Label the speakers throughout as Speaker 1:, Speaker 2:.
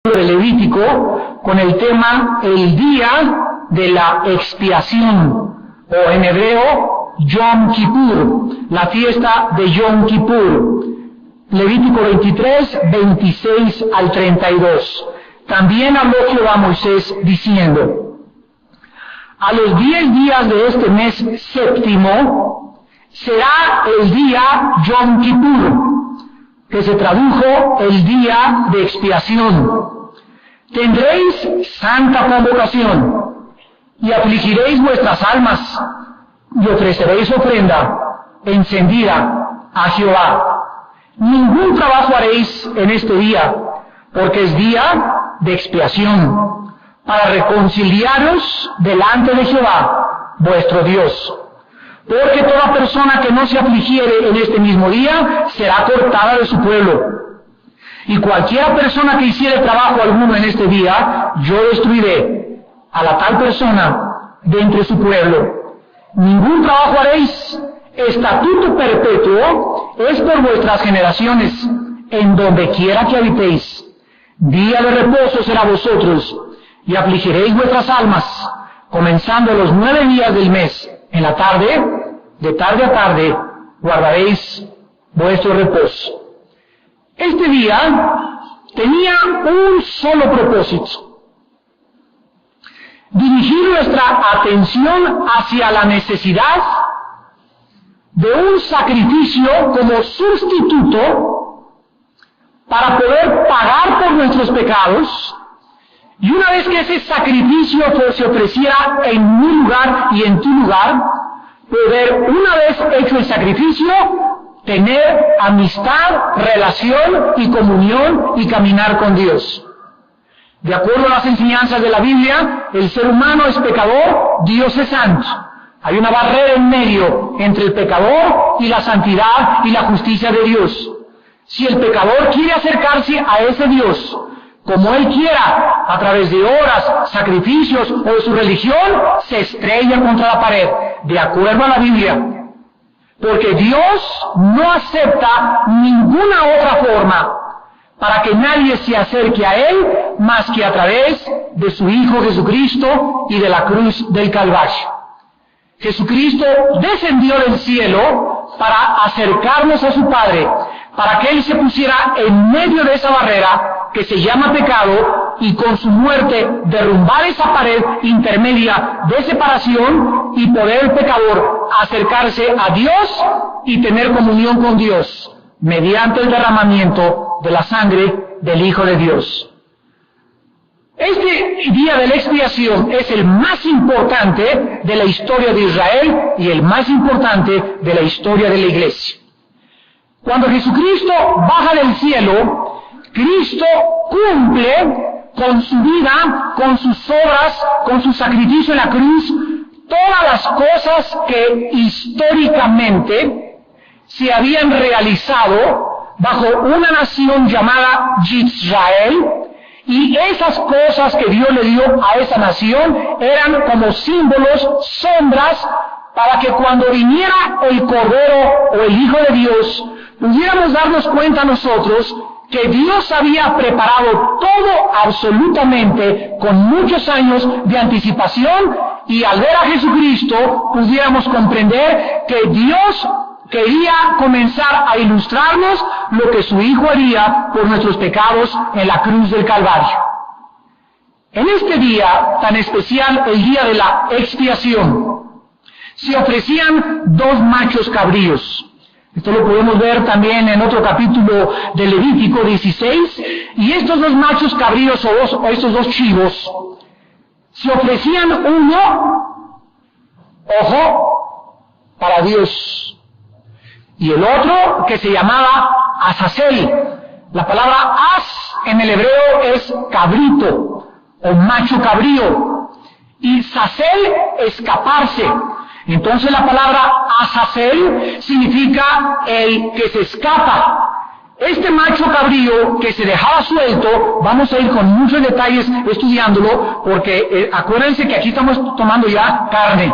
Speaker 1: de Levítico con el tema el día de la expiación, o en hebreo Yom Kippur, la fiesta de Yom Kippur. Levítico 23, 26 al 32. También habló Jehová a Moisés diciendo: a los 10 días de este mes séptimo será el día Yom Kippur, que se tradujo el día de expiación. Tendréis santa convocación, y afligiréis vuestras almas, y ofreceréis ofrenda encendida a Jehová. Ningún trabajo haréis en este día, porque es día de expiación, para reconciliaros delante de Jehová, vuestro Dios. Porque toda persona que no se afligiere en este mismo día será cortada de su pueblo. Y cualquiera persona que hiciere trabajo alguno en este día, yo destruiré a la tal persona de entre su pueblo. Ningún trabajo haréis. Estatuto perpetuo es por vuestras generaciones, en donde quiera que habitéis. Día de reposo será vosotros, y afligiréis vuestras almas, comenzando los 9 días del mes. En la tarde, de tarde a tarde, guardaréis vuestro reposo. Este día tenía un solo propósito: dirigir nuestra atención hacia la necesidad de un sacrificio como sustituto para poder pagar por nuestros pecados, y una vez que ese sacrificio se ofreciera en mi lugar y en tu lugar, poder, una vez hecho el sacrificio, tener amistad, relación y comunión y caminar con Dios. De acuerdo a las enseñanzas de la Biblia, el ser humano es pecador, Dios es santo. Hay una barrera en medio entre el pecador y la santidad y la justicia de Dios. Si el pecador quiere acercarse a ese Dios como él quiera, a través de horas, sacrificios o de su religión, se estrella contra la pared, de acuerdo a la Biblia. Porque Dios no acepta ninguna otra forma para que nadie se acerque a Él más que a través de su Hijo Jesucristo y de la cruz del Calvario. Jesucristo descendió del cielo para acercarnos a su Padre, para que Él se pusiera en medio de esa barrera que se llama pecado, y con su muerte derrumbar esa pared intermedia de separación y poder el pecador acercarse a Dios y tener comunión con Dios mediante el derramamiento de la sangre del Hijo de Dios. Este día de la expiación es el más importante de la historia de Israel y el más importante de la historia de la Iglesia. Cuando Jesucristo baja del cielo, Cristo cumple con su vida, con sus obras, con su sacrificio en la cruz, todas las cosas que históricamente se habían realizado bajo una nación llamada Israel, y esas cosas que Dios le dio a esa nación eran como símbolos, sombras, para que cuando viniera el Cordero o el Hijo de Dios, pudiéramos darnos cuenta nosotros que Dios había preparado todo absolutamente con muchos años de anticipación, y al ver a Jesucristo pudiéramos comprender que Dios quería comenzar a ilustrarnos lo que su Hijo haría por nuestros pecados en la cruz del Calvario. En este día tan especial, el día de la expiación, se ofrecían 2 machos cabríos. Esto lo podemos ver también en otro capítulo de Levítico 16. Y estos 2 machos cabríos o estos 2 chivos se ofrecían, uno, ojo, para Dios, y el otro que se llamaba Azazel. La palabra az en el hebreo es cabrito o macho cabrío, y Zazel, escaparse. Entonces la palabra Azazel significa el que se escapa. Este macho cabrío que se dejaba suelto, vamos a ir con muchos detalles estudiándolo, porque acuérdense que aquí estamos tomando ya carne.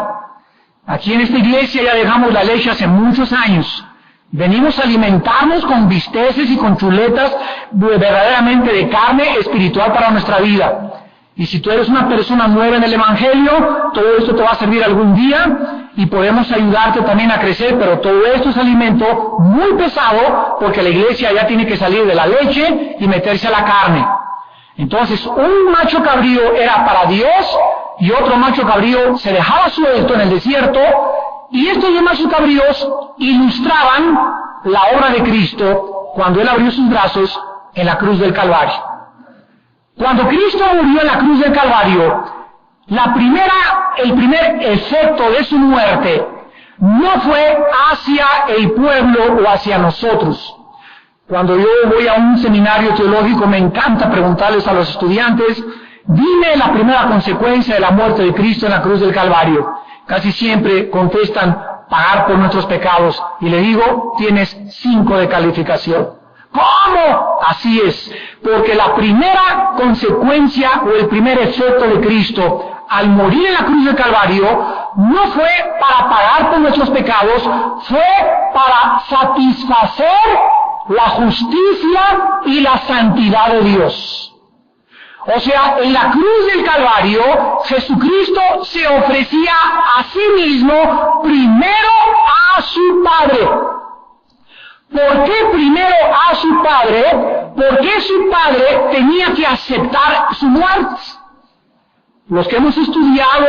Speaker 1: Aquí en esta iglesia ya dejamos la leche hace muchos años, Venimos a alimentarnos con bisteces y con chuletas verdaderamente de carne espiritual para nuestra vida. Y si tú eres una persona nueva en el Evangelio, todo esto te va a servir algún día y podemos ayudarte también a crecer, pero todo esto es alimento muy pesado porque la iglesia ya tiene que salir de la leche y meterse a la carne. Entonces, un macho cabrío era para Dios y otro macho cabrío se dejaba suelto en el desierto, y estos dos machos cabríos ilustraban la obra de Cristo cuando Él abrió sus brazos en la cruz del Calvario. Cuando Cristo murió en la cruz del Calvario, el primer efecto de su muerte no fue hacia el pueblo o hacia nosotros. Cuando yo voy a un seminario teológico, me encanta preguntarles a los estudiantes, dime la primera consecuencia de la muerte de Cristo en la cruz del Calvario. Casi siempre contestan, pagar por nuestros pecados. Y le digo, tienes 5 de calificación. ¿Cómo? Así es, porque la primera consecuencia o el primer efecto de Cristo al morir en la cruz del Calvario no fue para pagar por nuestros pecados, fue para satisfacer la justicia y la santidad de Dios. O sea, en la cruz del Calvario, Jesucristo se ofrecía a sí mismo primero a su Padre. ¿Por qué primero a su Padre? Porque su Padre tenía que aceptar su muerte. Los que hemos estudiado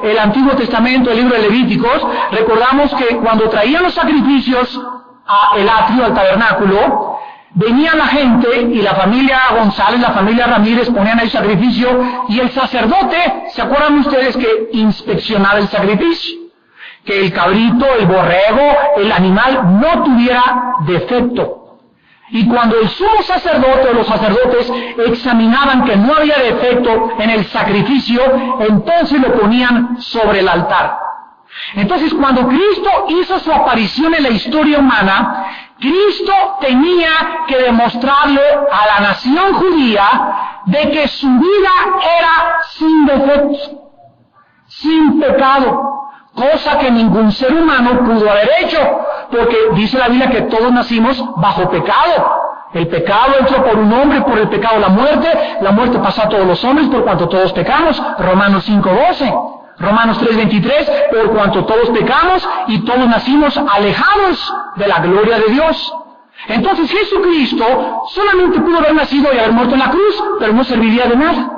Speaker 1: el Antiguo Testamento, el libro de Levíticos, recordamos que cuando traían los sacrificios al atrio, al tabernáculo, venía la gente y la familia González, la familia Ramírez ponían el sacrificio y el sacerdote, ¿se acuerdan ustedes que inspeccionaba el sacrificio? Que el cabrito, el borrego, el animal no tuviera defecto. Y cuando el sumo sacerdote o los sacerdotes examinaban que no había defecto en el sacrificio, entonces lo ponían sobre el altar. Entonces, cuando Cristo hizo su aparición en la historia humana, Cristo tenía que demostrarle a la nación judía de que su vida era sin defecto, sin pecado, cosa que ningún ser humano pudo haber hecho, porque dice la Biblia que todos nacimos bajo pecado. El pecado entró por un hombre, por el pecado la muerte pasó a todos los hombres por cuanto todos pecamos, Romanos 5:12. Romanos 3:23, por cuanto todos pecamos y todos nacimos alejados de la gloria de Dios. Entonces Jesucristo solamente pudo haber nacido y haber muerto en la cruz, pero no serviría de nada.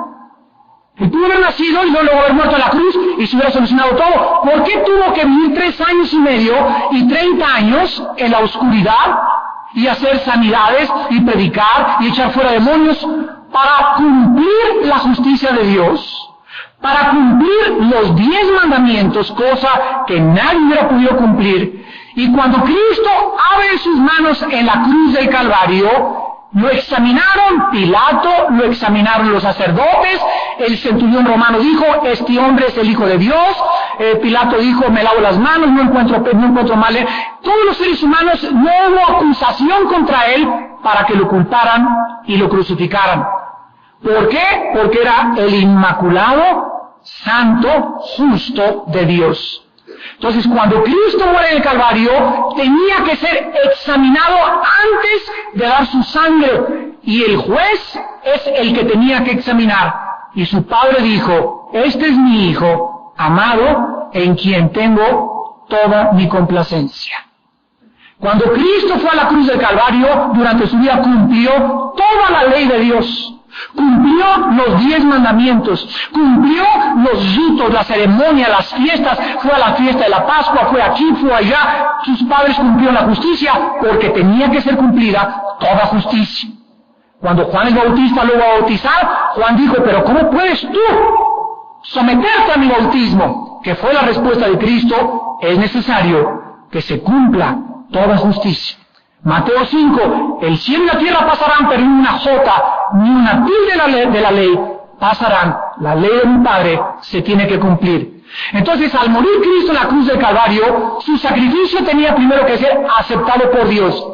Speaker 1: Él pudo haber nacido y no luego haber muerto en la cruz y se hubiera solucionado todo. ¿Por qué tuvo que vivir 3 años y medio y 30 años en la oscuridad y hacer sanidades y predicar y echar fuera demonios para cumplir la justicia de Dios? Para cumplir los 10 mandamientos, cosa que nadie hubiera podido cumplir. Y cuando Cristo abre sus manos en la cruz del Calvario, lo examinaron Pilato, lo examinaron los sacerdotes, el centurión romano dijo, este hombre es el Hijo de Dios, Pilato dijo, me lavo las manos, no encuentro mal. Todos los seres humanos, no hubo acusación contra él para que lo culparan y lo crucificaran. ¿Por qué? Porque era el inmaculado, santo, justo de Dios. Entonces, cuando Cristo muere en el Calvario, tenía que ser examinado antes de dar su sangre. Y el juez es el que tenía que examinar. Y su padre dijo, este es mi hijo, amado, en quien tengo toda mi complacencia. Cuando Cristo fue a la cruz del Calvario, durante su vida cumplió toda la ley de Dios. Cumplió los 10 mandamientos, cumplió los ritos, la ceremonia, las fiestas, fue a la fiesta de la Pascua, fue aquí, fue allá. Sus padres cumplieron la justicia porque tenía que ser cumplida toda justicia. Cuando Juan el Bautista lo iba a bautizar, Juan dijo, pero ¿cómo puedes tú someterte a mi bautismo? Que fue la respuesta de Cristo, es necesario que se cumpla toda justicia. Mateo 5, el cielo y la tierra pasarán, pero ni una jota, ni una tilde de la ley pasarán. La ley de mi Padre se tiene que cumplir. Entonces, al morir Cristo en la cruz del Calvario, su sacrificio tenía primero que ser aceptado por Dios.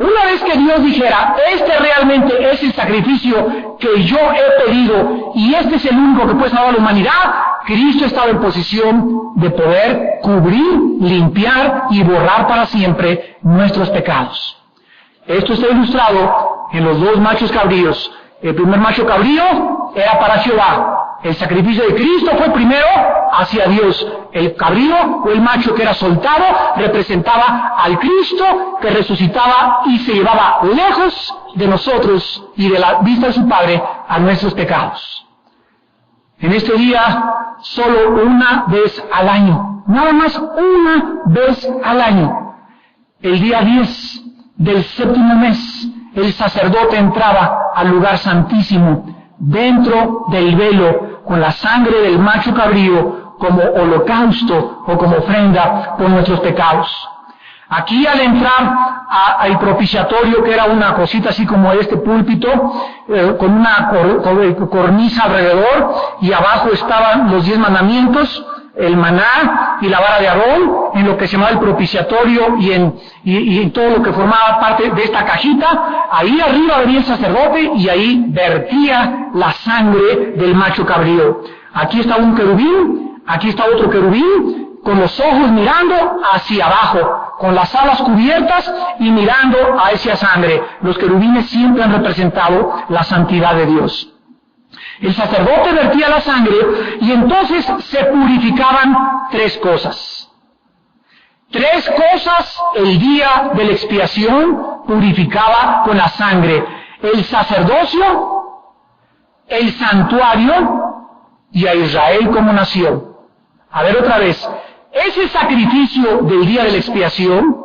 Speaker 1: Una vez que Dios dijera, este realmente es el sacrificio que yo he pedido y este es el único que puede salvar a la humanidad, Cristo estaba en posición de poder cubrir, limpiar y borrar para siempre nuestros pecados. Esto está ilustrado en los dos machos cabríos. El primer macho cabrío era para Jehová. El sacrificio de Cristo fue primero hacia Dios. El cabrío o el macho que era soltado representaba al Cristo que resucitaba y se llevaba lejos de nosotros y de la vista de su Padre a nuestros pecados. En este día, solo una vez al año, nada más una vez al año, el día 10 del séptimo mes, el sacerdote entraba al lugar santísimo dentro del velo con la sangre del macho cabrío como holocausto o como ofrenda por nuestros pecados. Aquí al entrar al propiciatorio, que era una cosita así como este púlpito, con una cornisa alrededor, y abajo estaban los 10 mandamientos, el maná y la vara de Aarón, en lo que se llamaba el propiciatorio y en todo lo que formaba parte de esta cajita. Ahí arriba venía el sacerdote y ahí vertía la sangre del macho cabrío. Aquí está un querubín, aquí está otro querubín, con los ojos mirando hacia abajo, con las alas cubiertas y mirando a esa sangre. Los querubines siempre han representado la santidad de Dios. El sacerdote vertía la sangre y entonces se purificaban 3 cosas. 3 cosas el día de la expiación purificaba con la sangre: el sacerdocio, el santuario y a Israel como nación. A ver otra vez, ese sacrificio del día de la expiación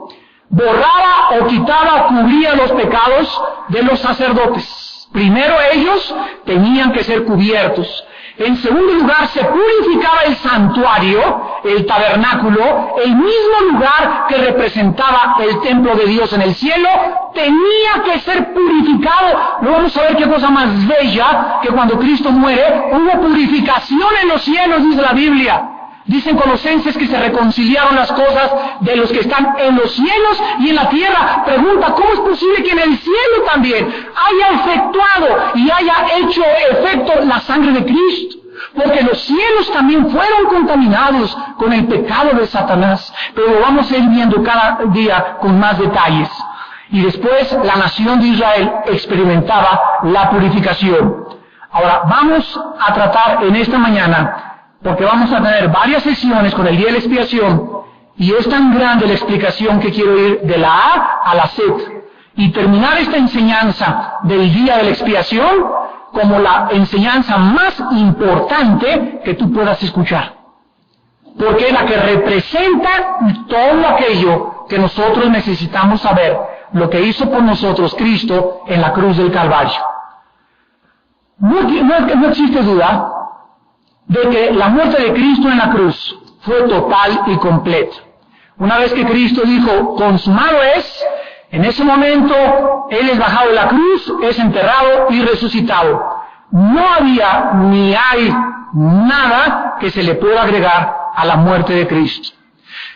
Speaker 1: borraba o quitaba o cubría los pecados de los sacerdotes. Primero ellos tenían que ser cubiertos. En segundo lugar, se purificaba el santuario, el tabernáculo, el mismo lugar que representaba el templo de Dios en el cielo, tenía que ser purificado. No vamos a ver qué cosa más bella que cuando Cristo muere, hubo purificación en los cielos, dice la Biblia. Dicen Colosenses que se reconciliaron las cosas de los que están en los cielos y en la tierra. Pregunta, ¿cómo es posible que en el cielo también haya efectuado y haya hecho efecto la sangre de Cristo? Porque los cielos también fueron contaminados con el pecado de Satanás. Pero lo vamos a ir viendo cada día con más detalles. Y después la nación de Israel experimentaba la purificación. Ahora vamos a tratar en esta mañana, porque vamos a tener varias sesiones con el día de la expiación, y es tan grande la explicación que quiero ir de la A a la Z, y terminar esta enseñanza del día de la expiación como la enseñanza más importante que tú puedas escuchar, porque es la que representa todo aquello que nosotros necesitamos saber, lo que hizo por nosotros Cristo en la cruz del Calvario. No existe duda de que la muerte de Cristo en la cruz fue total y completa. Una vez que Cristo dijo, consumado es, en ese momento Él es bajado de la cruz, es enterrado y resucitado. No había ni hay nada que se le pueda agregar a la muerte de Cristo.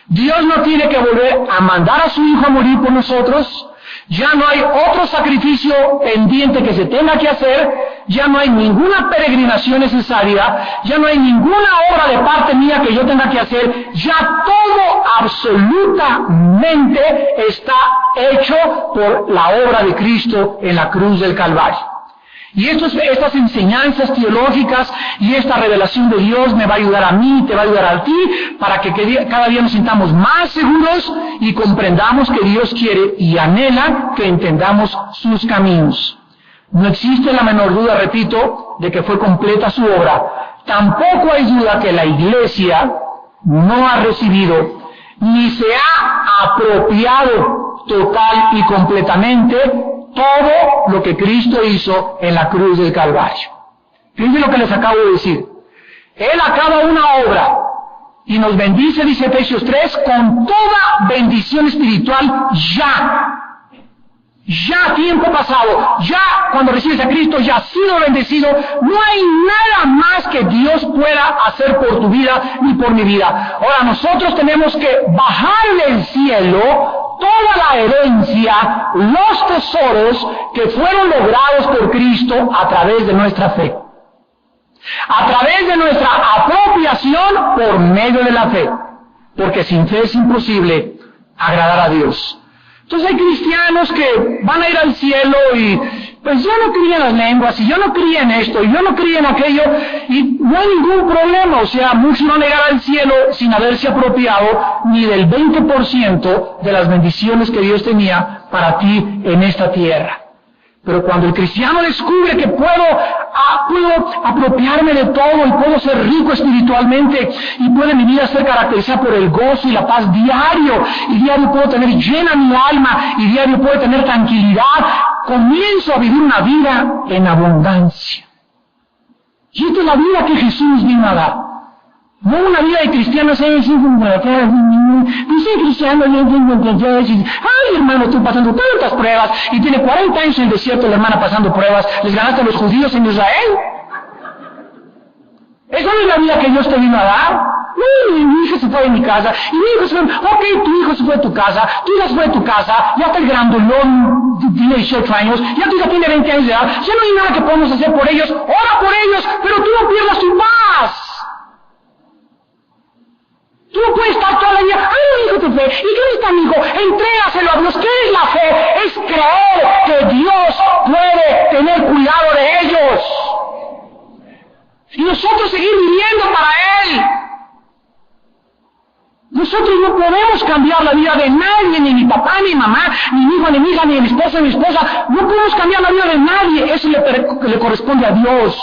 Speaker 1: Dios no tiene que volver a mandar a su Hijo a morir por nosotros. Ya no hay otro sacrificio pendiente que se tenga que hacer, ya no hay ninguna peregrinación necesaria, ya no hay ninguna obra de parte mía que yo tenga que hacer, ya todo absolutamente está hecho por la obra de Cristo en la cruz del Calvario. Y estas enseñanzas teológicas y esta revelación de Dios me va a ayudar a mí, te va a ayudar a ti, para que cada día nos sintamos más seguros y comprendamos que Dios quiere y anhela que entendamos sus caminos. No existe la menor duda, repito, de que fue completa su obra. Tampoco hay duda que la Iglesia no ha recibido ni se ha apropiado total y completamente todo lo que Cristo hizo en la cruz del Calvario. Fíjense lo que les acabo de decir. Él acaba una obra y nos bendice, dice Efesios 3, con toda bendición espiritual ya. Ya tiempo pasado, ya cuando recibes a Cristo ya has sido bendecido. No hay nada más que Dios pueda hacer por tu vida ni por mi vida. Ahora nosotros tenemos que bajar del cielo toda la herencia, los tesoros que fueron logrados por Cristo a través de nuestra fe. A través de nuestra apropiación por medio de la fe. Porque sin fe es imposible agradar a Dios. Entonces hay cristianos que van a ir al cielo y pues yo no creía en las lenguas, y yo no creía en esto, y yo no creía en aquello, y no hay ningún problema. O sea, muchos no llegarán al cielo sin haberse apropiado ni del 20% de las bendiciones que Dios tenía para ti en esta tierra. Pero cuando el cristiano descubre que puedo apropiarme de todo y puedo ser rico espiritualmente y puede mi vida ser caracterizada por el gozo y la paz diario, y diario puedo tener llena mi alma y diario puedo tener tranquilidad, comienzo a vivir una vida en abundancia. Y esta es la vida que Jesús vino a dar. No una vida de cristianos, ay hermano, estoy pasando tantas pruebas, y tiene 40 años en el desierto la hermana pasando pruebas, les ganaste a los judíos en Israel. Esa no es la vida que Dios te vino a dar. No, mi hija se fue de mi casa, y mi hijo se fue, ok, tu hijo se fue de tu casa, tu hija se fue de tu casa, ya está el grandulón, tiene 18 años, ya tu hija tiene 20 años de edad, ya no hay nada que podemos hacer por ellos, ora por ellos, pero tú no pierdas tu paz. Tú no puedes estar toda la vida, ay, mi hijo te fe, ¿y qué está mi hijo? Entrégaselo a Dios. ¿Qué es la fe? Es creer que Dios puede tener cuidado de ellos. Y nosotros seguir viviendo para Él. Nosotros no podemos cambiar la vida de nadie, ni mi papá, ni mi mamá, ni mi hijo, ni mi hija, ni mi esposo, ni mi esposa. No podemos cambiar la vida de nadie. Eso le corresponde a Dios.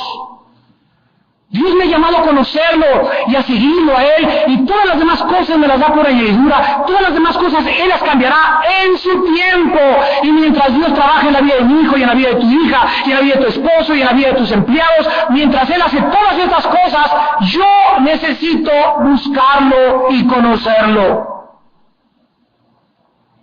Speaker 1: Dios me ha llamado a conocerlo y a seguirlo a Él, y todas las demás cosas me las da por añadidura. Todas las demás cosas Él las cambiará en su tiempo. Y mientras Dios trabaja en la vida de mi hijo, y en la vida de tu hija, y en la vida de tu esposo, y en la vida de tus empleados, mientras Él hace todas estas cosas, yo necesito buscarlo y conocerlo.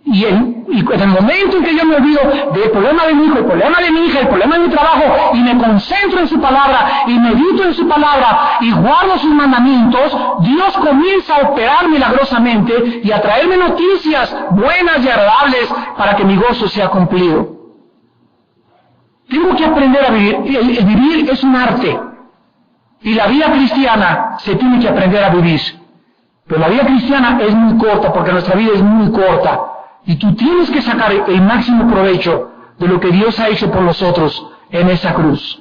Speaker 1: Y en el momento en que yo me olvido del problema de mi hijo, el problema de mi hija, el problema de mi trabajo, y me concentro en su palabra, y medito en su palabra, y guardo sus mandamientos, Dios comienza a operar milagrosamente y a traerme noticias buenas y agradables para que mi gozo sea cumplido. Tengo que aprender a vivir. El vivir es un arte, y la vida cristiana se tiene que aprender a vivir. Pero la vida cristiana es muy corta, porque nuestra vida es muy corta. Y tú tienes que sacar el máximo provecho de lo que Dios ha hecho por nosotros en esa cruz.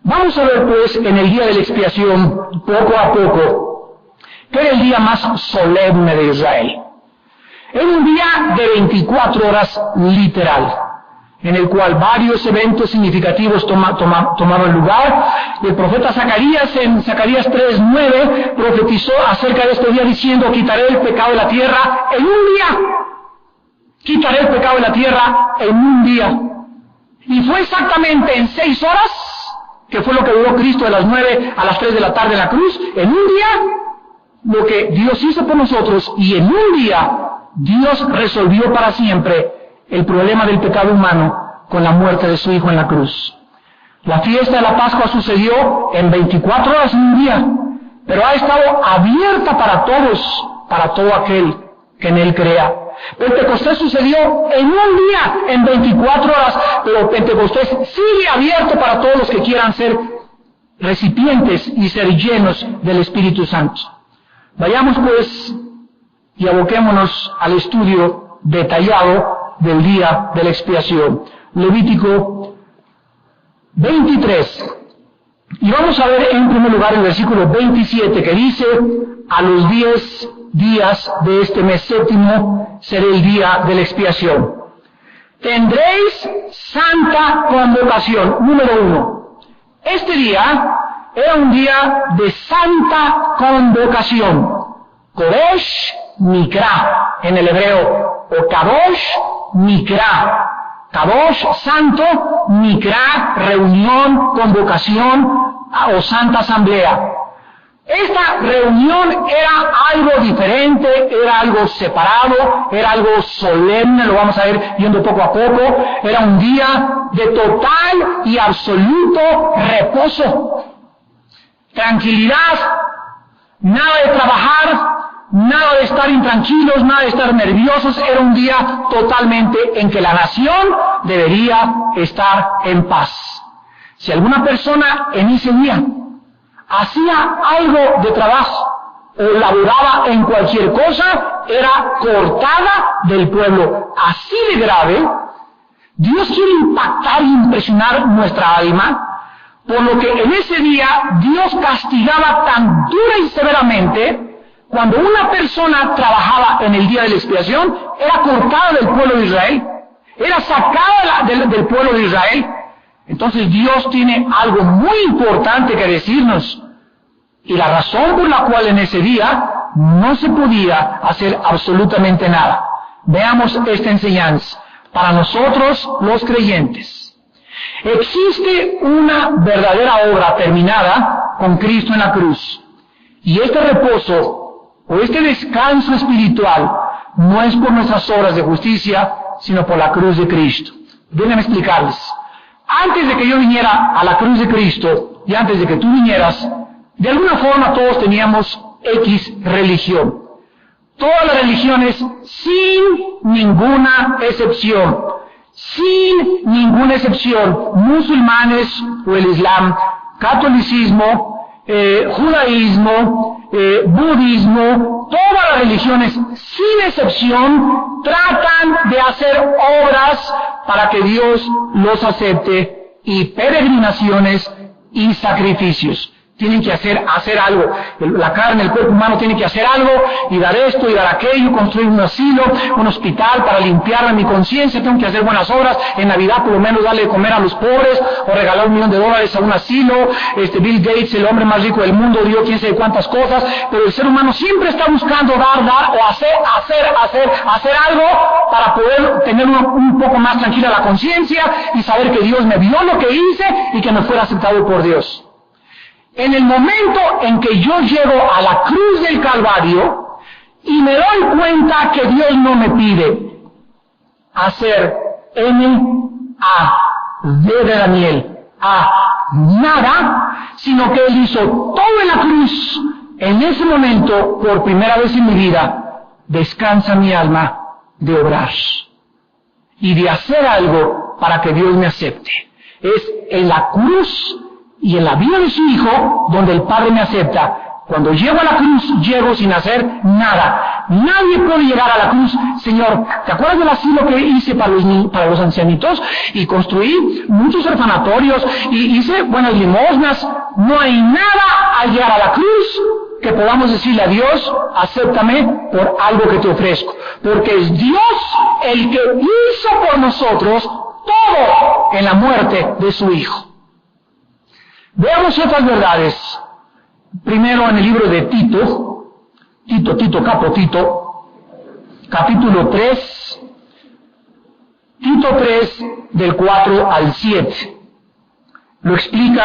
Speaker 1: Vamos a ver pues en el día de la expiación, poco a poco, que era el día más solemne de Israel. Era un día de 24 horas literal, en el cual varios eventos significativos tomaban lugar. El profeta Zacarías, en Zacarías 3:9, profetizó acerca de este día diciendo: quitaré el pecado de la tierra en un día. Quitaré el pecado de la tierra en un día. Y fue exactamente en 6 horas, que fue lo que duró Cristo de las 9 a las 3 de la tarde en la cruz, en un día, lo que Dios hizo por nosotros, y en un día Dios resolvió para siempre el problema del pecado humano con la muerte de su Hijo en la cruz. La fiesta de la Pascua sucedió en 24 horas en un día, pero ha estado abierta para todos, para todo aquel que en Él crea. Pentecostés sucedió en un día, en 24 horas, pero Pentecostés sigue abierto para todos los que quieran ser recipientes y ser llenos del Espíritu Santo. Vayamos pues y aboquémonos al estudio detallado del día de la expiación. Levítico 23. Y vamos a ver en primer lugar el versículo 27, que dice: a los 10 días de este mes séptimo será el día de la expiación. Tendréis santa convocación. Número 1. Este día era un día de santa convocación. Kodesh Mikra en el hebreo, o Kadosh Mikra. Kadosh, santo; Mikra, reunión, convocación o santa asamblea. Esta reunión era algo diferente, era algo separado, era algo solemne, lo vamos a ir viendo poco a poco. Era un día de total y absoluto reposo, tranquilidad, nada de trabajar, nada de estar intranquilos, nada de estar nerviosos, era un día totalmente en que la nación debería estar en paz. Si alguna persona en ese día hacía algo de trabajo o laboraba en cualquier cosa, era cortada del pueblo. Así de grave, Dios quiere impactar e impresionar nuestra alma, por lo que en ese día Dios castigaba tan dura y severamente. Cuando una persona trabajaba en el día de la expiación, era cortada del pueblo de Israel, era sacada del pueblo de Israel. Entonces Dios tiene algo muy importante que decirnos, y la razón por la cual en ese día no se podía hacer absolutamente nada. Veamos esta enseñanza. Para nosotros los creyentes, existe una verdadera obra terminada con Cristo en la cruz, y este reposo o este descanso espiritual no es por nuestras obras de justicia, sino por la cruz de Cristo. Déjenme explicarles. Antes de que yo viniera a la cruz de Cristo, y antes de que tú vinieras, de alguna forma todos teníamos X religión. Todas las religiones, sin ninguna excepción, musulmanes o el Islam, catolicismo, judaísmo, budismo, todas las religiones, sin excepción, tratan de hacer obras para que Dios los acepte, y peregrinaciones y sacrificios. Tienen que hacer algo. La carne, el cuerpo humano tiene que hacer algo, y dar esto y dar aquello, construir un asilo, un hospital para limpiar mi conciencia, tengo que hacer buenas obras, en Navidad por lo menos darle de comer a los pobres, o regalar $1 millón a un asilo. Bill Gates, el hombre más rico del mundo, dio quién sabe cuántas cosas, pero el ser humano siempre está buscando dar, o hacer algo para poder tener un poco más tranquila la conciencia y saber que Dios me vio lo que hice y que me fuera aceptado por Dios. En el momento en que yo llego a la cruz del Calvario y me doy cuenta que Dios no me pide hacer D de Daniel, nada, sino que Él hizo todo en la cruz, en ese momento, por primera vez en mi vida, descansa mi alma de obrar y de hacer algo para que Dios me acepte. Es en la cruz y en la vida de su Hijo donde el Padre me acepta. Cuando llego a la cruz, llego sin hacer nada. Nadie puede llegar a la cruz. Señor, ¿te acuerdas del asilo que hice para los ancianitos? Y construí muchos orfanatorios y hice buenas limosnas. No hay nada al llegar a la cruz que podamos decirle a Dios, acéptame por algo que te ofrezco. Porque es Dios el que hizo por nosotros todo en la muerte de su Hijo. Veamos otras verdades. Primero en el libro de capítulo 3, Tito 3, del 4 al 7. Lo explica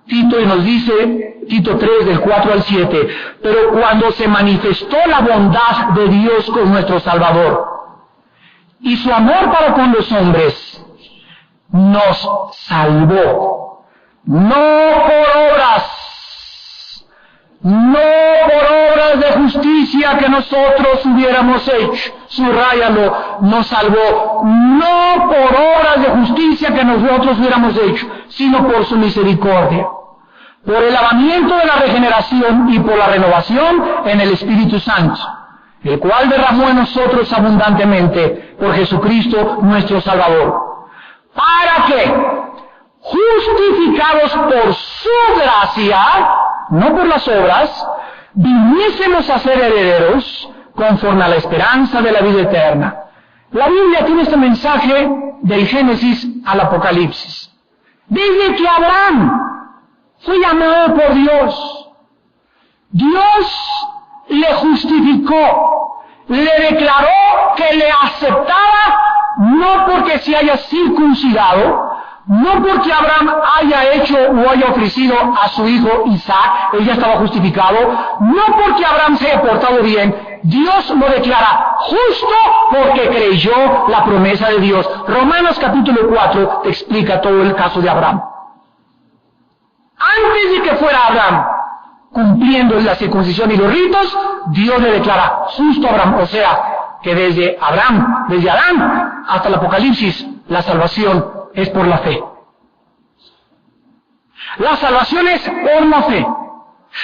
Speaker 1: Tito y nos dice, Tito 3, del 4 al 7, pero cuando se manifestó la bondad de Dios con nuestro Salvador y su amor para con los hombres, nos salvó. No por obras de justicia que nosotros hubiéramos hecho, subrayalo, nos salvó, no por obras de justicia que nosotros hubiéramos hecho, sino por su misericordia, por el lavamiento de la regeneración y por la renovación en el Espíritu Santo, el cual derramó en nosotros abundantemente por Jesucristo nuestro Salvador, para que, justificados por su gracia, no por las obras, viniésemos a ser herederos conforme a la esperanza de la vida eterna. La Biblia tiene este mensaje del Génesis al Apocalipsis. Desde que Abraham fue llamado por Dios, Dios le justificó, le declaró que le aceptaba, no porque se haya circuncidado, no porque Abraham haya hecho o haya ofrecido a su hijo Isaac, él ya estaba justificado, no porque Abraham se haya portado bien, Dios lo declara justo porque creyó la promesa de Dios. Romanos capítulo 4 te explica todo el caso de Abraham. Antes de que fuera Abraham cumpliendo la circuncisión y los ritos, Dios le declara justo a Abraham. O sea, que desde Adán hasta el Apocalipsis, la salvación es por la fe. La salvación es por la fe.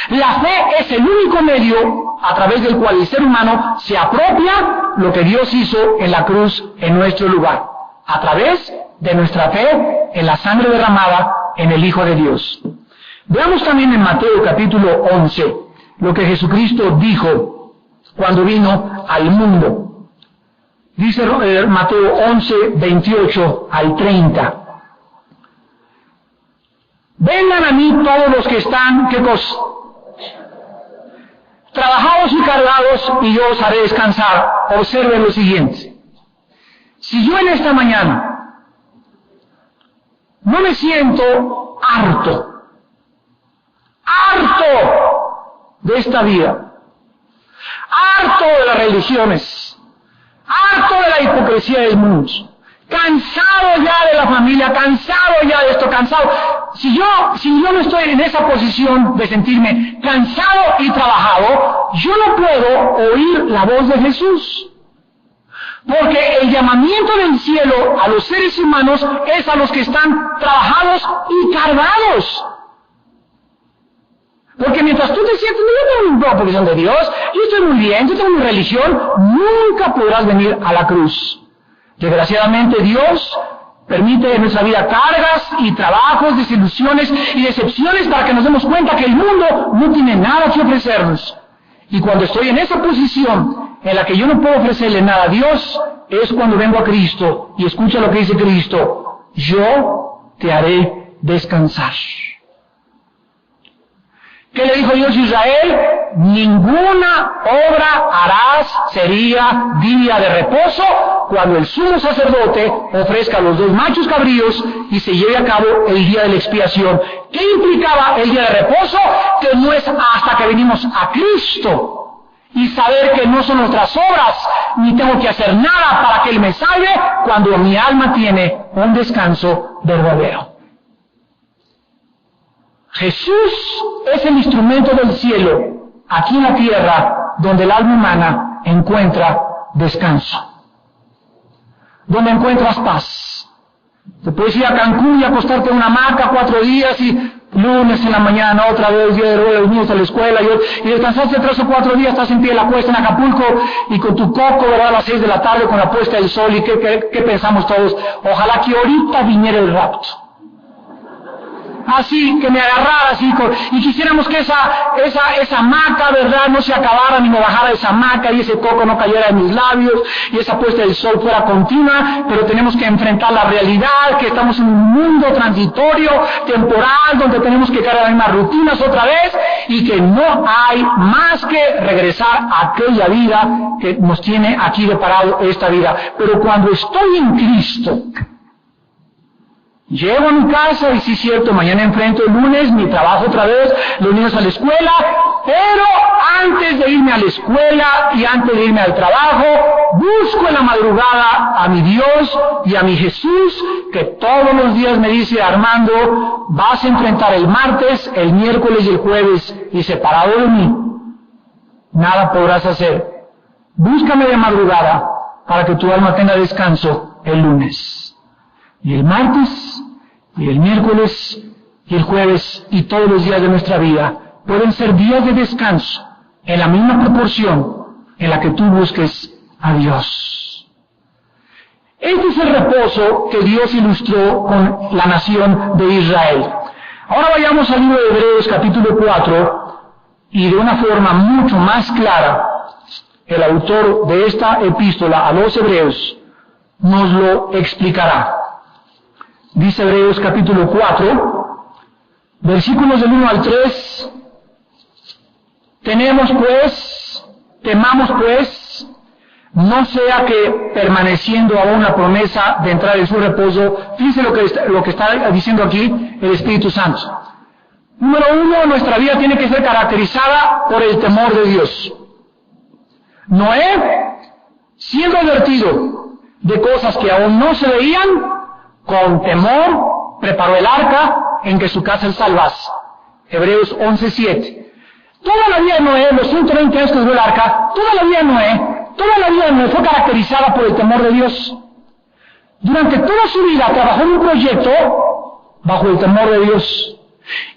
Speaker 1: La fe es el único medio a través del cual el ser humano se apropia lo que Dios hizo en la cruz en nuestro lugar, a través de nuestra fe en la sangre derramada en el Hijo de Dios. Veamos también en Mateo capítulo 11 lo que Jesucristo dijo cuando vino al mundo. Dice Mateo 11, 28 al 30. Vengan a mí todos los que están, ¿qué cosa? Trabajados y cargados, y yo os haré descansar. Observen lo siguiente. Si yo en esta mañana no me siento harto de esta vida, harto de las religiones, harto de la hipocresía del mundo, cansado ya de la familia, cansado ya de esto, cansado. Si yo no estoy en esa posición de sentirme cansado y trabajado, yo no puedo oír la voz de Jesús. Porque el llamamiento del cielo a los seres humanos es a los que están trabajados y cargados. Porque mientras tú te sientes, yo tengo una posición de Dios, yo estoy muy bien, yo tengo mi religión, nunca podrás venir a la cruz. Desgraciadamente Dios permite en nuestra vida cargas y trabajos, desilusiones y decepciones para que nos demos cuenta que el mundo no tiene nada que ofrecernos. Y cuando estoy en esa posición en la que yo no puedo ofrecerle nada a Dios, es cuando vengo a Cristo y escucha lo que dice Cristo: yo te haré descansar. ¿Qué le dijo Dios a Israel? Ninguna obra harás sería día de reposo cuando el sumo sacerdote ofrezca los 2 machos cabríos y se lleve a cabo el día de la expiación. ¿Qué implicaba el día de reposo? Que no es hasta que venimos a Cristo y saber que no son nuestras obras, ni tengo que hacer nada para que Él me salve, cuando mi alma tiene un descanso verdadero. Jesús es el instrumento del cielo, aquí en la tierra, donde el alma humana encuentra descanso, donde encuentras paz. Te puedes ir a Cancún y acostarte en una hamaca 4 días y lunes en la mañana, otra vez, día de los niños a la escuela, y descansaste 3 o 4 días, estás en pie de la puesta en Acapulco y con tu coco, ¿verdad?, a las 6 de la tarde con la puesta del sol. ¿Y qué pensamos todos? Ojalá que ahorita viniera el rapto. Así, que me agarrara así, y quisiéramos que esa hamaca, ¿verdad?, no se acabara ni me bajara esa hamaca y ese coco no cayera en mis labios y esa puesta del sol fuera continua, pero tenemos que enfrentar la realidad, que estamos en un mundo transitorio, temporal, donde tenemos que caer en las mismas rutinas otra vez y que no hay más que regresar a aquella vida que nos tiene aquí deparado esta vida. Pero cuando estoy en Cristo, llego a mi casa y sí es cierto, mañana enfrento el lunes, mi trabajo otra vez, los niños a la escuela, pero antes de irme a la escuela y antes de irme al trabajo, busco en la madrugada a mi Dios y a mi Jesús, que todos los días me dice: Armando, vas a enfrentar el martes, el miércoles y el jueves, y separado de mí, nada podrás hacer. Búscame de madrugada para que tu alma tenga descanso el lunes. Y el martes, y el miércoles, y el jueves, y todos los días de nuestra vida pueden ser días de descanso en la misma proporción en la que tú busques a Dios. Este es el reposo que Dios ilustró con la nación de Israel. Ahora vayamos al libro de Hebreos capítulo 4, y de una forma mucho más clara, el autor de esta epístola a los Hebreos nos lo explicará. Dice Hebreos capítulo 4, versículos del 1 al 3, temamos pues, no sea que permaneciendo aún la promesa de entrar en su reposo. Fíjense lo que está diciendo aquí el Espíritu Santo. Número 1, nuestra vida tiene que ser caracterizada por el temor de Dios. Noé, siendo advertido de cosas que aún no se veían, con temor preparó el arca en que su casa él salvase. Hebreos 11:7. Toda la vida de Noé, los 120 años que duró el arca, toda la vida de Noé fue caracterizada por el temor de Dios. Durante toda su vida trabajó en un proyecto bajo el temor de Dios.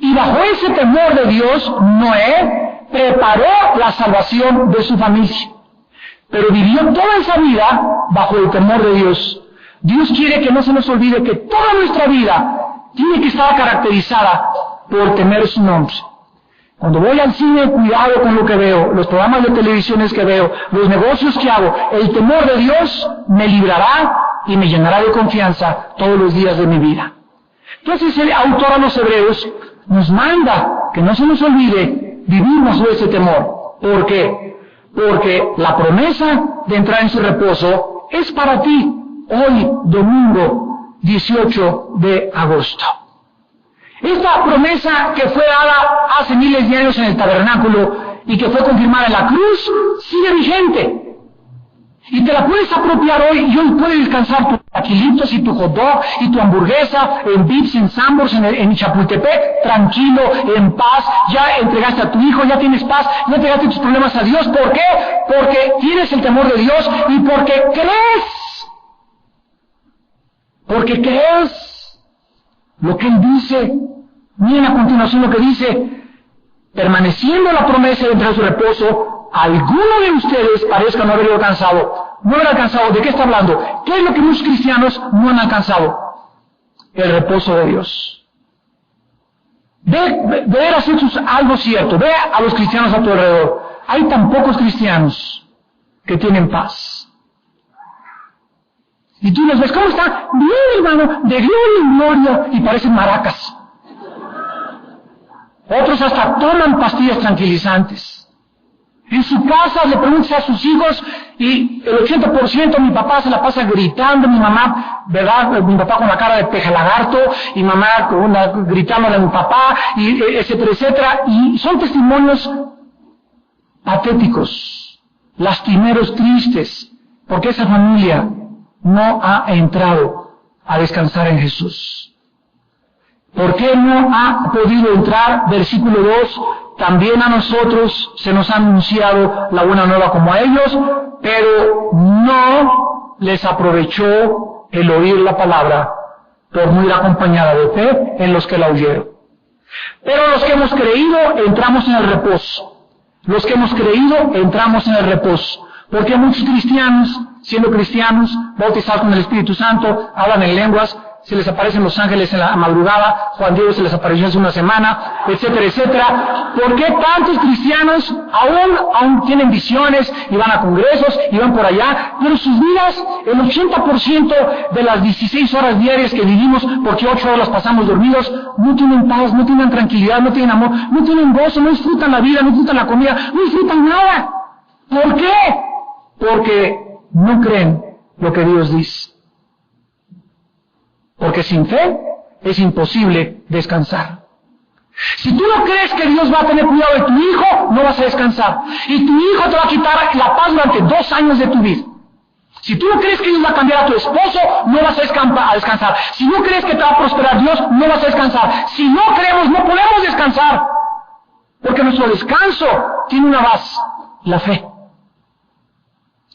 Speaker 1: Y bajo ese temor de Dios, Noé preparó la salvación de su familia. Pero vivió toda esa vida bajo el temor de Dios. Dios quiere que no se nos olvide que toda nuestra vida tiene que estar caracterizada por temer su nombre. Cuando voy al cine, cuidado con lo que veo, los programas de televisiones que veo, los negocios que hago, el temor de Dios me librará y me llenará de confianza todos los días de mi vida. Entonces el autor a los Hebreos nos manda que no se nos olvide vivir bajo ese temor. ¿Por qué? Porque la promesa de entrar en su reposo es para ti hoy, domingo 18 de agosto. Esta promesa que fue dada hace miles de años en el tabernáculo y que fue confirmada en la cruz, sigue vigente. Y te la puedes apropiar hoy, y hoy puedes descansar tus taquilitos y tu hot dog y tu hamburguesa en Vips, en Sambors, en Chapultepec, tranquilo, en paz. Ya entregaste a tu hijo, ya tienes paz, ya entregaste tus problemas a Dios. ¿Por qué? Porque tienes el temor de Dios y porque crees. Porque crees lo que Él dice. Miren a continuación lo que dice: permaneciendo la promesa de entrar a su reposo, alguno de ustedes parezca no haberlo alcanzado. No haber alcanzado, ¿de qué está hablando? ¿Qué es lo que muchos cristianos no han alcanzado? El reposo de Dios. Ve hacer algo cierto. Ve a los cristianos a tu alrededor. Hay tan pocos cristianos que tienen paz. Y tú los ves, ¿cómo están? Bien, hermano, de gloria en gloria, y parecen maracas. Otros hasta toman pastillas tranquilizantes. En su casa le preguntas a sus hijos y el 80% mi papá se la pasa gritando, mi mamá, ¿verdad? Mi papá con la cara de peje lagarto y mamá gritándole a mi papá, y etcétera, etcétera. Y son testimonios patéticos, lastimeros, tristes, porque esa familia no ha entrado a descansar en Jesús. ¿Por qué no ha podido entrar? Versículo 2, también a nosotros se nos ha anunciado la buena nueva como a ellos, pero no les aprovechó el oír la palabra por no ir acompañada de fe en los que la oyeron. Pero los que hemos creído entramos en el reposo. Los que hemos creído entramos en el reposo. Porque muchos cristianos, siendo cristianos, bautizados con el Espíritu Santo, hablan en lenguas, se les aparecen los ángeles en la madrugada, Juan Diego se les apareció hace una semana, etcétera, etcétera. ¿Por qué tantos cristianos aún tienen visiones y van a congresos y van por allá? Pero sus vidas, el 80% de las 16 horas diarias que vivimos, porque 8 horas las pasamos dormidos, no tienen paz, no tienen tranquilidad, no tienen amor, no tienen gozo, no disfrutan la vida, no disfrutan la comida, no disfrutan nada. ¿Por qué? Porque no creen lo que Dios dice. Porque sin fe es imposible descansar. Si tú no crees que Dios va a tener cuidado de tu hijo, no vas a descansar. Y tu hijo te va a quitar la paz durante 2 años de tu vida. Si tú no crees que Dios va a cambiar a tu esposo, no vas a descansar. Si no crees que te va a prosperar Dios, no vas a descansar. Si no creemos, no podemos descansar. Porque nuestro descanso tiene una base, la fe.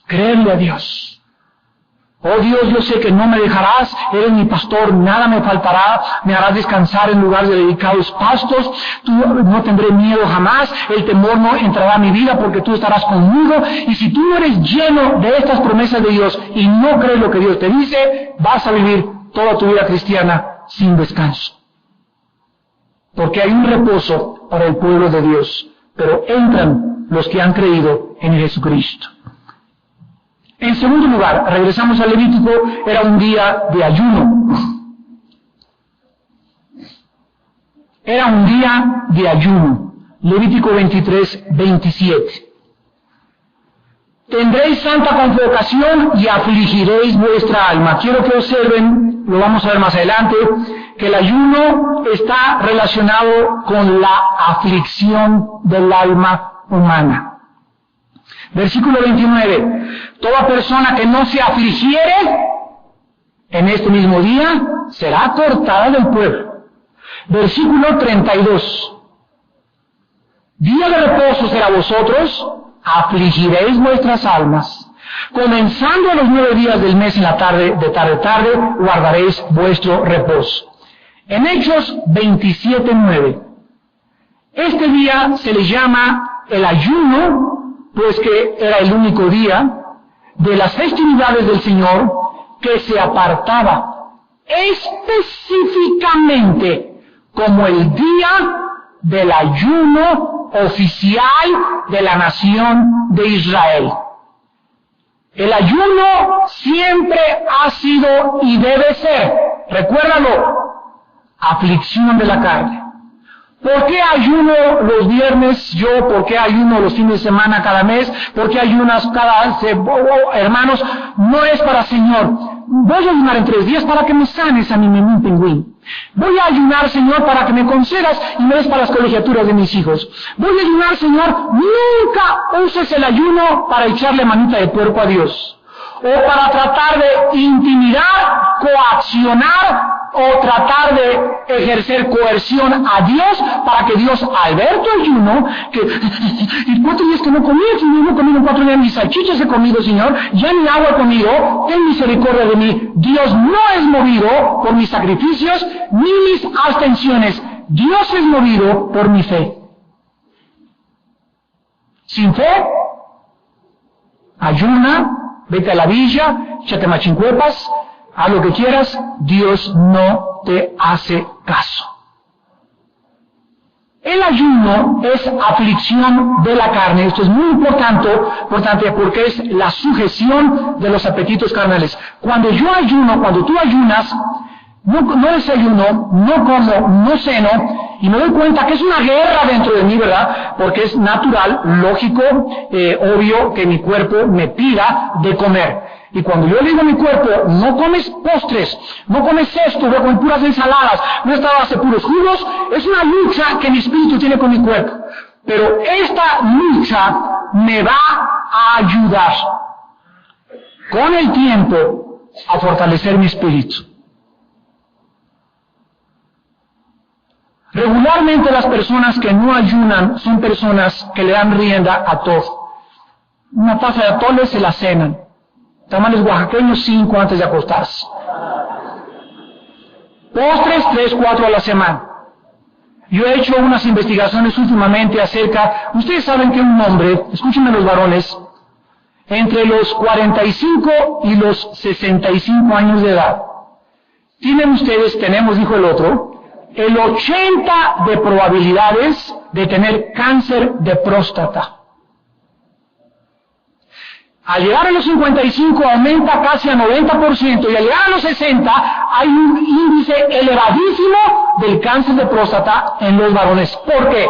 Speaker 1: Creerle a Dios. Oh Dios, yo sé que no me dejarás, eres mi pastor, nada me faltará, me harás descansar en lugares de dedicados pastos, no tendré miedo jamás, el temor no entrará a mi vida porque tú estarás conmigo. Y si tú no eres lleno de estas promesas de Dios y no crees lo que Dios te dice, vas a vivir toda tu vida cristiana sin descanso. Porque hay un reposo para el pueblo de Dios, pero entran los que han creído en Jesucristo. En segundo lugar, regresamos al Levítico, era un día de ayuno. Era un día de ayuno. Levítico 23, 27. Tendréis santa convocación y afligiréis vuestra alma. Quiero que observen, lo vamos a ver más adelante, que el ayuno está relacionado con la aflicción del alma humana. Versículo 29. Toda persona que no se afligiere en este mismo día será cortada del pueblo. Versículo 32. Día de reposo será vosotros, afligiréis vuestras almas. Comenzando a los 9 días del mes en la tarde, guardaréis vuestro reposo. En Hechos 27:9. Este día se le llama el ayuno, pues que era el único día de las festividades del Señor que se apartaba específicamente como el día del ayuno oficial de la nación de Israel. El ayuno siempre ha sido y debe ser, recuérdalo, aflicción de la carne. ¿Por qué ayuno los viernes yo? ¿Por qué ayuno los fines de semana cada mes? ¿Por qué ayunas hermanos? No es para Señor. Voy a ayunar en 3 días para que me sanes a mi menú pingüín. Voy a ayunar, Señor, para que me concedas y me des para las colegiaturas de mis hijos. Voy a ayunar, Señor. Nunca uses el ayuno para echarle manita de puerco a Dios. O para tratar de intimidar, coaccionar o tratar de ejercer coerción a Dios para que Dios, al ver tu ayuno, que 4 días que no comí, Señor, no comí 4 días, ni salchichas he comido, Señor, ya ni agua he comido, ten misericordia de mí. Dios no es movido por mis sacrificios ni mis abstenciones. Dios es movido por mi fe. Sin fe, ayuna, vete a la villa, échate machincuepas, haz lo que quieras, Dios no te hace caso. El ayuno es aflicción de la carne. Esto es muy importante porque es la sujeción de los apetitos carnales. Cuando yo ayuno, cuando tú ayunas, no desayuno, no como, no ceno, y me doy cuenta que es una guerra dentro de mí, ¿verdad? Porque es natural, lógico, obvio que mi cuerpo me pida de comer. Y cuando yo le digo a mi cuerpo, no comes postres, no comes esto, voy a comer puras ensaladas, no estaba hace puros jugos, es una lucha que mi espíritu tiene con mi cuerpo. Pero esta lucha me va a ayudar con el tiempo a fortalecer mi espíritu. Regularmente las personas que no ayunan son personas que le dan rienda a todo. Una taza de atole se la cenan. Tamales oaxaqueños 5 antes de acostarse. Postres 3, 4 a la semana. Yo he hecho unas investigaciones últimamente acerca, ustedes saben que un hombre, escúchenme los varones, entre los 45 y los 65 años de edad, tenemos, dijo el otro, el 80% de probabilidades de tener cáncer de próstata. Al llegar a los 55 aumenta casi a 90% y al llegar a los 60 hay un índice elevadísimo del cáncer de próstata en los varones. ¿Por qué?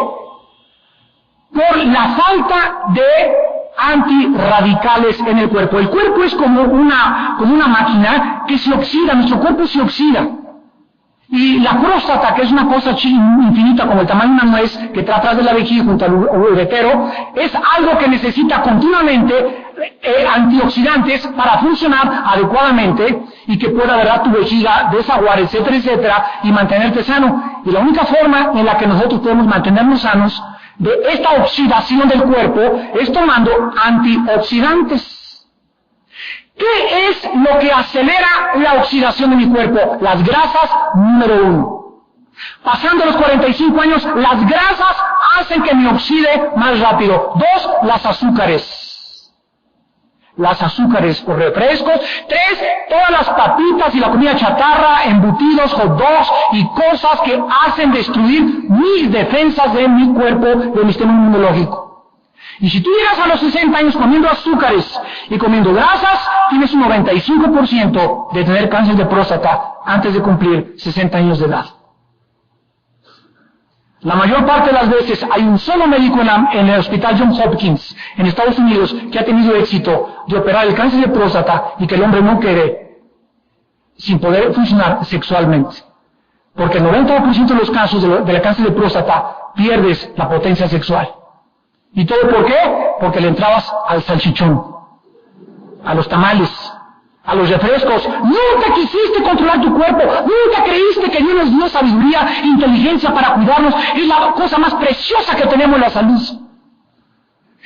Speaker 1: Por la falta de antirradicales en el cuerpo. El cuerpo es como una máquina que se oxida, nuestro cuerpo se oxida. Y la próstata, que es una cosa infinita como el tamaño de una nuez que está atrás de la vejiga junto al uretero, es algo que necesita continuamente antioxidantes para funcionar adecuadamente y que pueda, ¿verdad?, tu vejiga desaguar, etcétera, etcétera, y mantenerte sano. Y la única forma en la que nosotros podemos mantenernos sanos de esta oxidación del cuerpo es tomando antioxidantes. ¿Qué es lo que acelera la oxidación de mi cuerpo? Las grasas, número 1. Pasando los 45 años, las grasas hacen que me oxide más rápido. 2, las azúcares. Las azúcares, los refrescos. 3, todas las papitas y la comida chatarra, embutidos, hot dogs y cosas que hacen destruir mis defensas de mi cuerpo, de mi sistema inmunológico. Y si tú llegas a los 60 años comiendo azúcares y comiendo grasas, tienes un 95% de tener cáncer de próstata antes de cumplir 60 años de edad. La mayor parte de las veces hay un solo médico en el hospital Johns Hopkins en Estados Unidos que ha tenido éxito de operar el cáncer de próstata y que el hombre no quede sin poder funcionar sexualmente. Porque el 90% de los casos del cáncer de próstata pierdes la potencia sexual. ¿Y todo por qué? Porque le entrabas al salchichón, a los tamales, a los refrescos. Nunca quisiste controlar tu cuerpo, nunca creíste que Dios nos dio sabiduría, inteligencia para cuidarnos. Es la cosa más preciosa que tenemos, la salud.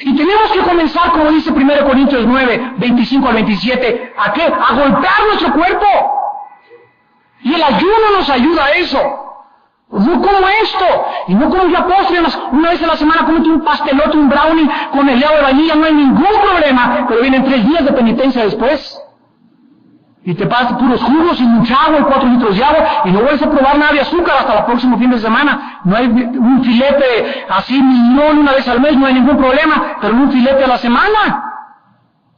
Speaker 1: Y tenemos que comenzar, como dice 1 Corintios 9, 25 al 27, ¿a qué? A golpear nuestro cuerpo. Y el ayuno nos ayuda a eso. No como esto, y no como ya postre, una vez a la semana comete un pastelote, un brownie con helado de vainilla, no hay ningún problema, pero vienen 3 días de penitencia después. Y te pasas puros jugos y mucha agua y 4 litros de agua, y no vuelves a probar nada de azúcar hasta el próximo fin de semana. No hay un filete así millón una vez al mes, no hay ningún problema, pero un filete a la semana.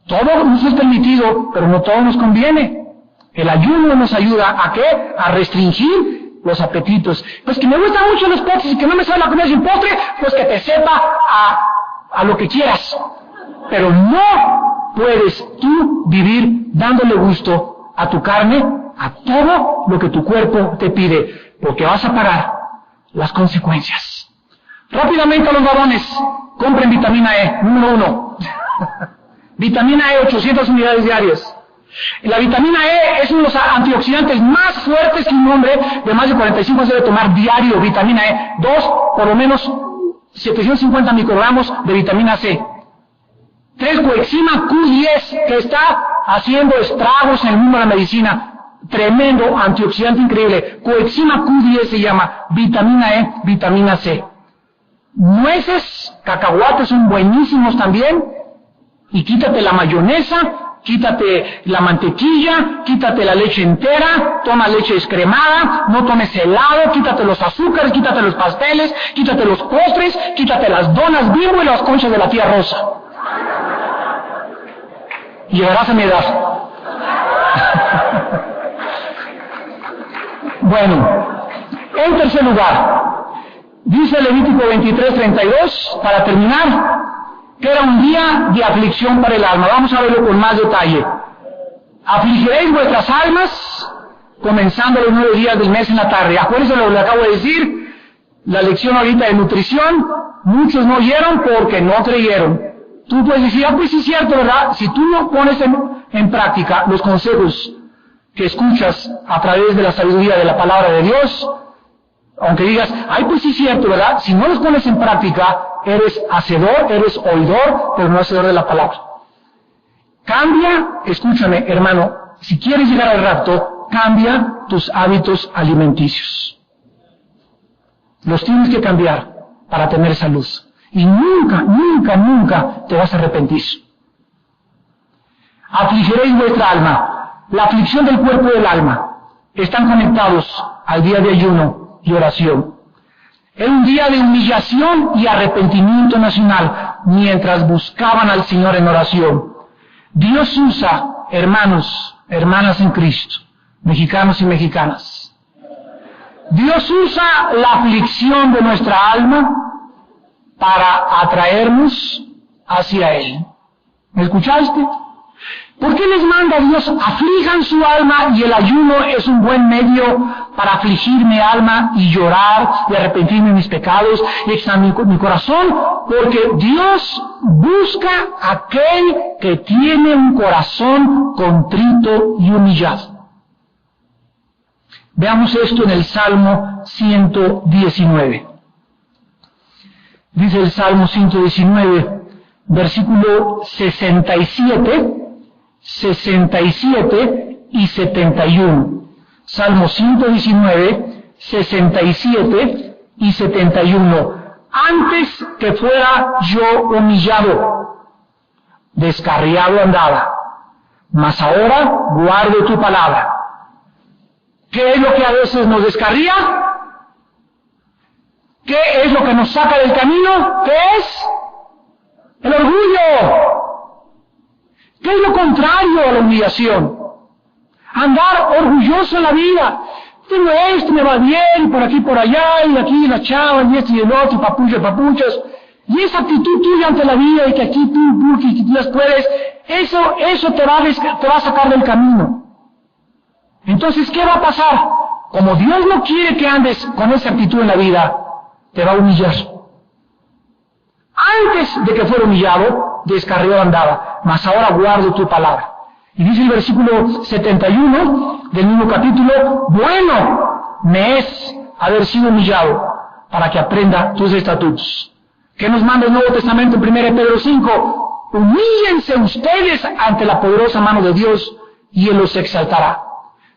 Speaker 1: Todo nos es permitido, pero no todo nos conviene. El ayuno nos ayuda ¿a qué? A restringir los apetitos. Pues que me gustan mucho los postres y que no me sabe la comida sin postre, pues que te sepa a lo que quieras. Pero no puedes tú vivir dándole gusto a tu carne, a todo lo que tu cuerpo te pide, porque vas a pagar las consecuencias. Rápidamente a los varones, compren vitamina E, número 1. Vitamina E, 800 unidades diarias. La vitamina E es uno de los antioxidantes más fuertes que un hombre de más de 45 años debe tomar diario. Vitamina E, 2, por lo menos 750 microgramos de vitamina C. 3, coenzima Q10, que está haciendo estragos en el mundo de la medicina. Tremendo antioxidante increíble. Coenzima Q10 se llama, vitamina E, vitamina C. Nueces, cacahuates son buenísimos también. Y quítate la mayonesa, quítate la mantequilla, quítate la leche entera, toma leche descremada, no tomes helado, quítate los azúcares, quítate los pasteles, quítate los postres, quítate las donas Bimbo y las conchas de la tía Rosa. Y llegarás a mi edad. Bueno, en tercer lugar, dice Levítico 23:32, para terminar, que era un día de aflicción para el alma. Vamos a verlo con más detalle. Afligiréis vuestras almas, comenzando los 9 días del mes en la tarde. Acuérdense lo que le acabo de decir, la lección ahorita de nutrición. Muchos no oyeron porque no creyeron. Tú puedes decir, pues sí es cierto, ¿verdad? Si tú no pones en práctica los consejos que escuchas a través de la sabiduría de la palabra de Dios, aunque digas, pues sí es cierto, ¿verdad? Si no los pones en práctica, eres hacedor, eres oidor, pero no hacedor de la palabra. Cambia, escúchame, hermano, si quieres llegar al rapto, cambia tus hábitos alimenticios. Los tienes que cambiar para tener salud. Y nunca, nunca, nunca te vas a arrepentir. Afligiréis vuestra alma. La aflicción del cuerpo y del alma están conectados al día de ayuno y oración. Era un día de humillación y arrepentimiento nacional mientras buscaban al Señor en oración. Dios usa, hermanos, hermanas en Cristo, mexicanos y mexicanas. Dios usa la aflicción de nuestra alma para atraernos hacia Él. ¿Me escuchaste? ¿Por qué les manda Dios? Aflijan su alma, y el ayuno es un buen medio para afligir mi alma y llorar y arrepentirme de mis pecados y examinar mi corazón, porque Dios busca a aquel que tiene un corazón contrito y humillado. Veamos esto en el Salmo 119. Dice el Salmo 119, versículo 67 y 71. Salmo 119, 67 y 71. Antes que fuera yo humillado, descarriado andaba, mas ahora guardo tu palabra. ¿Qué es lo que a veces nos descarría? ¿Qué es lo que nos saca del camino? ¿Qué es? El orgullo. ¿Qué es lo contrario a la humillación? Andar orgulloso en la vida. Tengo esto, me va bien, por aquí, por allá, y aquí la chava, y esto y el otro, papuchas. Y esa actitud tuya ante la vida, y que aquí tú que tú las puedes, eso te va a sacar del camino. Entonces, ¿qué va a pasar? Como Dios no quiere que andes con esa actitud en la vida, te va a humillar. Antes de que fuera humillado, descarriado andaba, mas ahora guardo tu palabra. Y dice el versículo 71 del mismo capítulo, bueno me es haber sido humillado para que aprenda tus estatutos. ¿Qué nos manda el Nuevo Testamento en 1 Pedro 5? Humíllense ustedes ante la poderosa mano de Dios y Él los exaltará.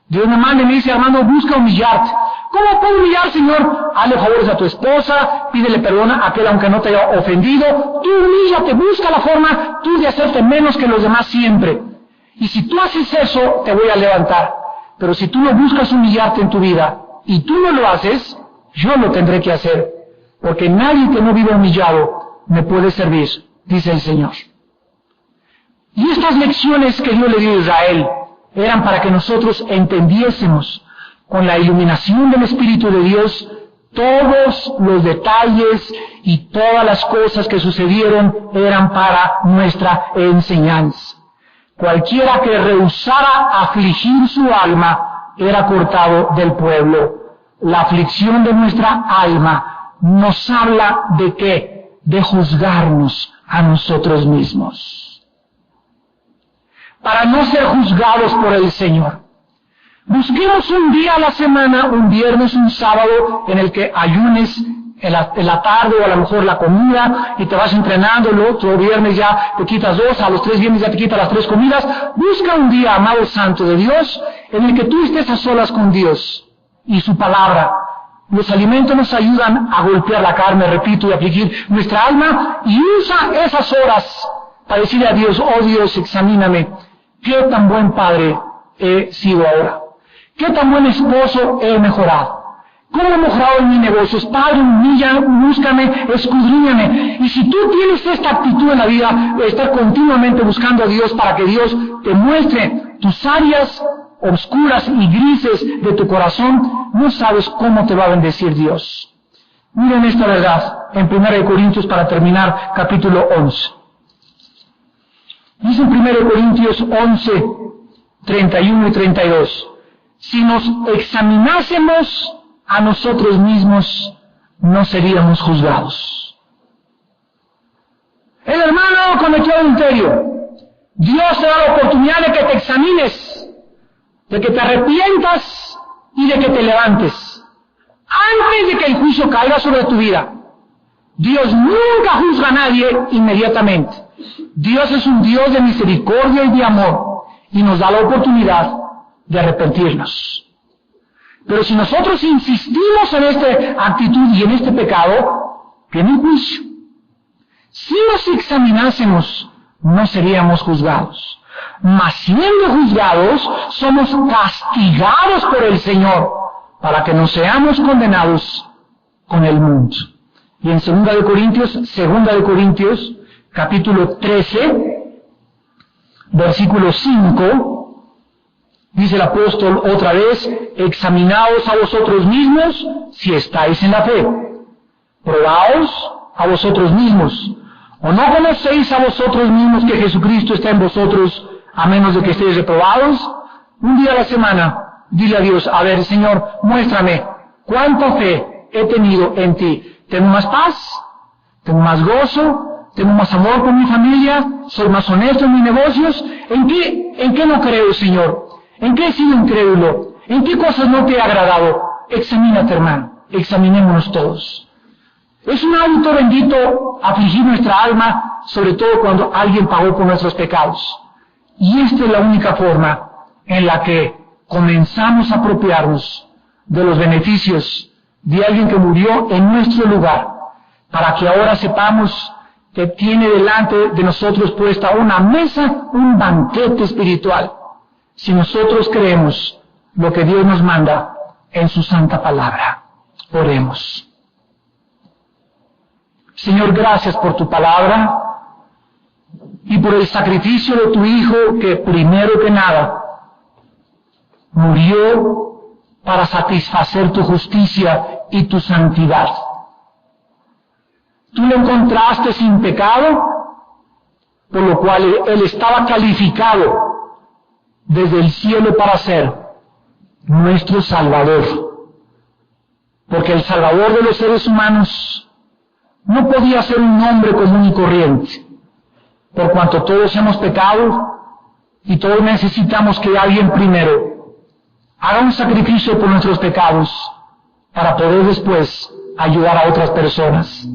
Speaker 1: Dios me manda y me dice, hermano, busca humillarte. ¿Cómo puedo humillar, Señor? Hazle favores a tu esposa, pídele perdón a aquel aunque no te haya ofendido. Tú humíllate, busca la forma tú de hacerte menos que los demás siempre. Y si tú haces eso, te voy a levantar. Pero si tú no buscas humillarte en tu vida y tú no lo haces, yo lo tendré que hacer. Porque nadie que no viva humillado me puede servir, dice el Señor. Y estas lecciones que Dios le dio a Israel eran para que nosotros entendiésemos con la iluminación del Espíritu de Dios todos los detalles y todas las cosas que sucedieron eran para nuestra enseñanza. Cualquiera que rehusara afligir su alma era cortado del pueblo. La aflicción de nuestra alma nos habla de ¿qué? De juzgarnos a nosotros mismos. Para no ser juzgados por el Señor. Busquemos un día a la semana, un viernes, un sábado, en el que ayunes en la tarde o a lo mejor la comida y te vas entrenando, el otro viernes ya te quitas 2, a los 3 viernes ya te quitas las 3 comidas. Busca un día, amado Santo de Dios, en el que tú estés a solas con Dios y su palabra. Los alimentos nos ayudan a golpear la carne, repito, y afligir nuestra alma, y usa esas horas para decirle a Dios, oh Dios, examíname, qué tan buen padre he sido ahora, qué tan buen esposo he mejorado, cómo he mejorado en mis negocios. Padre, humilla, búscame, escudriñame. Y si tú tienes esta actitud en la vida, de estar continuamente buscando a Dios para que Dios te muestre tus áreas oscuras y grises de tu corazón, no sabes cómo te va a bendecir Dios. Miren esta verdad en 1 Corintios para terminar, capítulo 11. Dice en 1 Corintios 11, 31 y 32, si nos examinásemos a nosotros mismos, no seríamos juzgados. El hermano cometió adulterio. Dios te da la oportunidad de que te examines, de que te arrepientas y de que te levantes, antes de que el juicio caiga sobre tu vida. Dios nunca juzga a nadie inmediatamente. Dios es un Dios de misericordia y de amor, y nos da la oportunidad de arrepentirnos. Pero si nosotros insistimos en esta actitud y en este pecado, viene el juicio. Si nos examinásemos, no seríamos juzgados. Mas siendo juzgados, somos castigados por el Señor, para que no seamos condenados con el mundo. Y en 2 Corintios, capítulo 13, versículo 5, dice el apóstol otra vez, examinaos a vosotros mismos si estáis en la fe. Probaos a vosotros mismos. ¿O no conocéis a vosotros mismos que Jesucristo está en vosotros, a menos de que estéis reprobados? Un día a la semana, dile a Dios, a ver, Señor, muéstrame cuánta fe he tenido en ti. ¿Tengo más paz? ¿Tengo más gozo? ¿Tengo más amor con mi familia? ¿Soy más honesto en mis negocios? ¿En qué no creo, Señor? ¿En qué he sido incrédulo? ¿En qué cosas no te he agradado? Examínate, hermano. Examinémonos todos. Es un hábito bendito afligir nuestra alma, sobre todo cuando alguien pagó por nuestros pecados. Y esta es la única forma en la que comenzamos a apropiarnos de los beneficios de alguien que murió en nuestro lugar, para que ahora sepamos que tiene delante de nosotros puesta una mesa, un banquete espiritual, si nosotros creemos lo que Dios nos manda en su santa palabra. Oremos. Señor, gracias por tu palabra y por el sacrificio de tu Hijo, que primero que nada murió para satisfacer tu justicia y tu santidad. Tú lo encontraste sin pecado, por lo cual Él estaba calificado desde el cielo para ser nuestro Salvador. Porque el Salvador de los seres humanos no podía ser un hombre común y corriente. Por cuanto todos hemos pecado Y todos necesitamos que alguien primero haga un sacrificio por nuestros pecados para poder después ayudar a otras personas.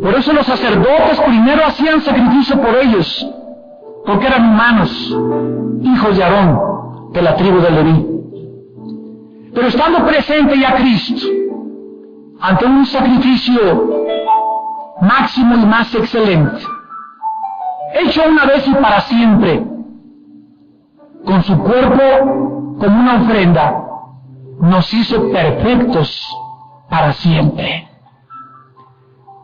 Speaker 1: Por eso los sacerdotes primero hacían sacrificio por ellos, porque eran humanos, hijos de Aarón, de la tribu de Leví. Pero estando presente ya Cristo, ante un sacrificio máximo y más excelente, hecho una vez y para siempre, con su cuerpo como una ofrenda, nos hizo perfectos para siempre.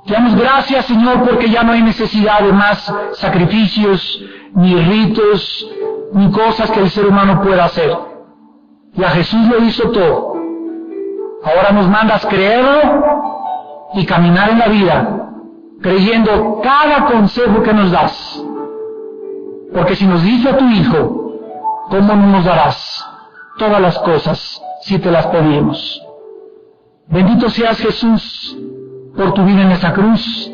Speaker 1: Te damos gracias, Señor, porque ya no hay necesidad de más sacrificios, ni ritos, ni cosas que el ser humano pueda hacer. Ya Jesús lo hizo todo. Ahora nos mandas creerlo y caminar en la vida, creyendo cada consejo que nos das. Porque si nos dice a tu Hijo, ¿cómo no nos darás todas las cosas si te las pedimos? Bendito seas, Jesús, por tu vida en esa cruz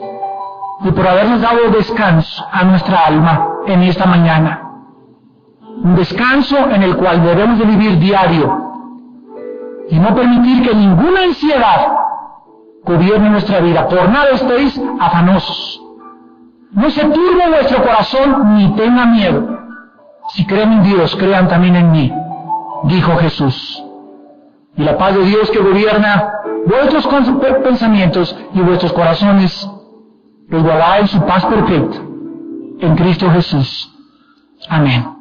Speaker 1: y por habernos dado descanso a nuestra alma en esta mañana. Un descanso en el cual debemos de vivir diario y no permitir que ninguna ansiedad gobierne nuestra vida. Por nada estéis afanosos. No se turbe vuestro corazón ni tenga miedo. Si creen en Dios, crean también en mí, dijo Jesús. Y la paz de Dios que gobierna vuestros pensamientos y vuestros corazones los guardará en su paz perfecta en Cristo Jesús. Amén.